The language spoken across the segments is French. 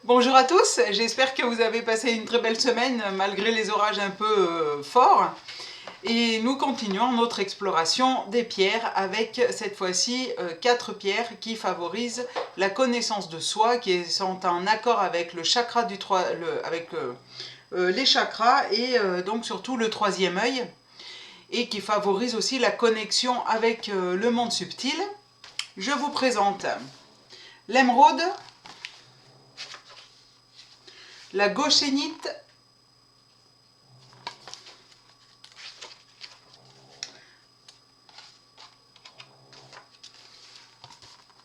Bonjour à tous, j'espère que vous avez passé une très belle semaine malgré les orages un peu forts. Et nous continuons notre exploration des pierres avec cette fois-ci 4 pierres qui favorisent la connaissance de soi, qui sont en accord avec le chakra du les chakras et donc surtout le troisième œil, et qui favorisent aussi la connexion avec le monde subtil. Je vous présente l'émeraude, la goshénite,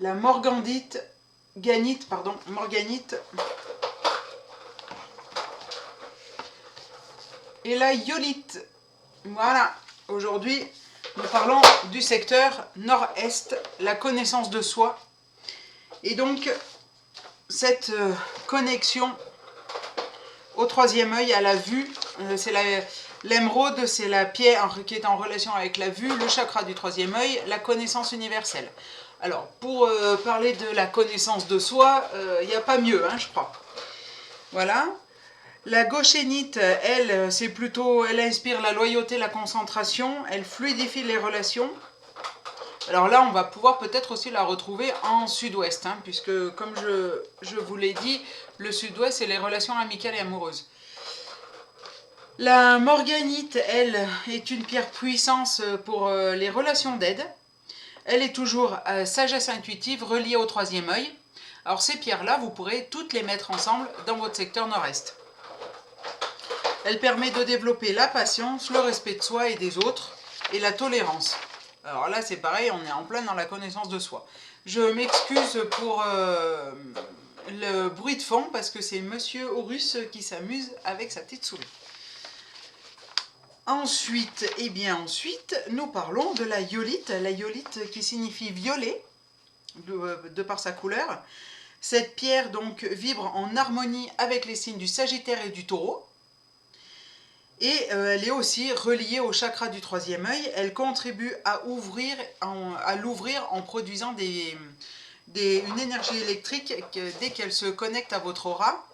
la morganite, morganite et la iolite. Voilà, aujourd'hui nous parlons du secteur nord-est, la connaissance de soi. Et donc cette connexion au troisième œil, à la vue, c'est l'émeraude, c'est la pierre qui est en relation avec la vue, le chakra du troisième œil, la connaissance universelle. Alors, pour parler de la connaissance de soi, il n'y a pas mieux, hein, je crois. Voilà. La goshénite, elle, c'est plutôt, elle inspire la loyauté, la concentration, elle fluidifie les relations. Alors là, on va pouvoir peut-être aussi la retrouver en sud-ouest, hein, puisque, comme je vous l'ai dit, le sud-ouest, c'est les relations amicales et amoureuses. La morganite, elle, est une pierre puissance pour les relations d'aide. Elle est toujours sagesse intuitive reliée au troisième œil. Alors ces pierres-là, vous pourrez toutes les mettre ensemble dans votre secteur nord-est. Elle permet de développer la patience, le respect de soi et des autres, et la tolérance. Alors là, c'est pareil, on est en plein dans la connaissance de soi. Je m'excuse pour le bruit de fond, parce que c'est Monsieur Horus qui s'amuse avec sa petite souris. Ensuite, nous parlons de la iolite qui signifie violet, de par sa couleur. Cette pierre donc vibre en harmonie avec les signes du Sagittaire et du Taureau. Et elle est aussi reliée au chakra du troisième œil. Elle contribue à l'ouvrir en produisant une énergie électrique dès qu'elle se connecte à votre aura.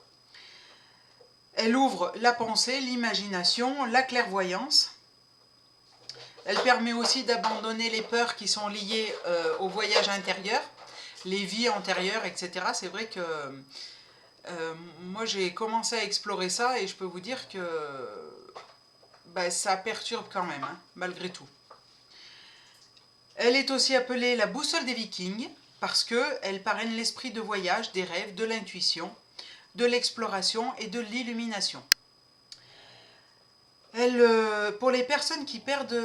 Elle ouvre la pensée, l'imagination, la clairvoyance. Elle permet aussi d'abandonner les peurs qui sont liées au voyage intérieur, les vies antérieures, etc. C'est vrai que moi j'ai commencé à explorer ça et je peux vous dire que ça perturbe quand même, hein, malgré tout. Elle est aussi appelée la boussole des Vikings parce qu'elle parraine l'esprit de voyage, des rêves, de l'intuition, de l'exploration et de l'illumination. Elle, pour les personnes qui perdent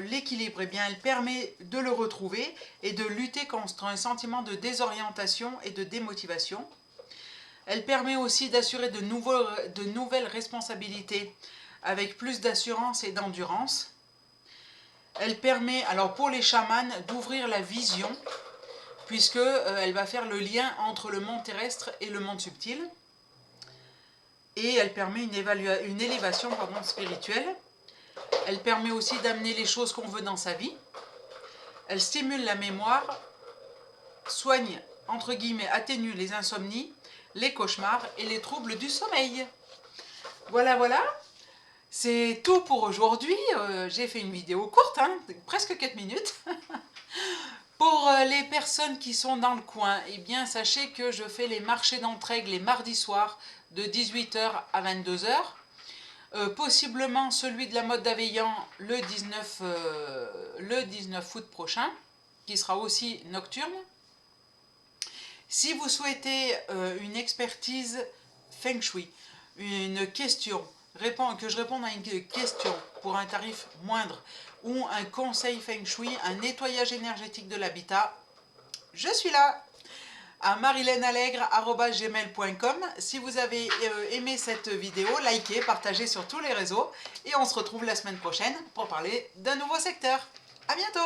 l'équilibre, eh bien, elle permet de le retrouver et de lutter contre un sentiment de désorientation et de démotivation. Elle permet aussi d'assurer de nouvelles responsabilités avec plus d'assurance et d'endurance. Elle permet, alors pour les chamans, d'ouvrir la vision, puisqu'elle va faire le lien entre le monde terrestre et le monde subtil. Et elle permet une élévation spirituelle. Elle permet aussi d'amener les choses qu'on veut dans sa vie. Elle stimule la mémoire, soigne, entre guillemets, atténue les insomnies, les cauchemars et les troubles du sommeil. Voilà, voilà. C'est tout pour aujourd'hui. J'ai fait une vidéo courte, hein, presque 4 minutes. Pour les personnes qui sont dans le coin, eh bien, sachez que je fais les marchés d'Entraigues les mardis soirs de 18 h à 22 h. Possiblement celui de la Motte d'Aveillan le 19 août prochain, qui sera aussi nocturne. Si vous souhaitez une expertise Feng Shui, une question, que je réponde à une question pour un tarif moindre, ou un conseil Feng Shui, un nettoyage énergétique de l'habitat, je suis là à marilenallegre@gmail.com. Si vous avez aimé cette vidéo, likez, partagez sur tous les réseaux et on se retrouve la semaine prochaine pour parler d'un nouveau secteur. À bientôt!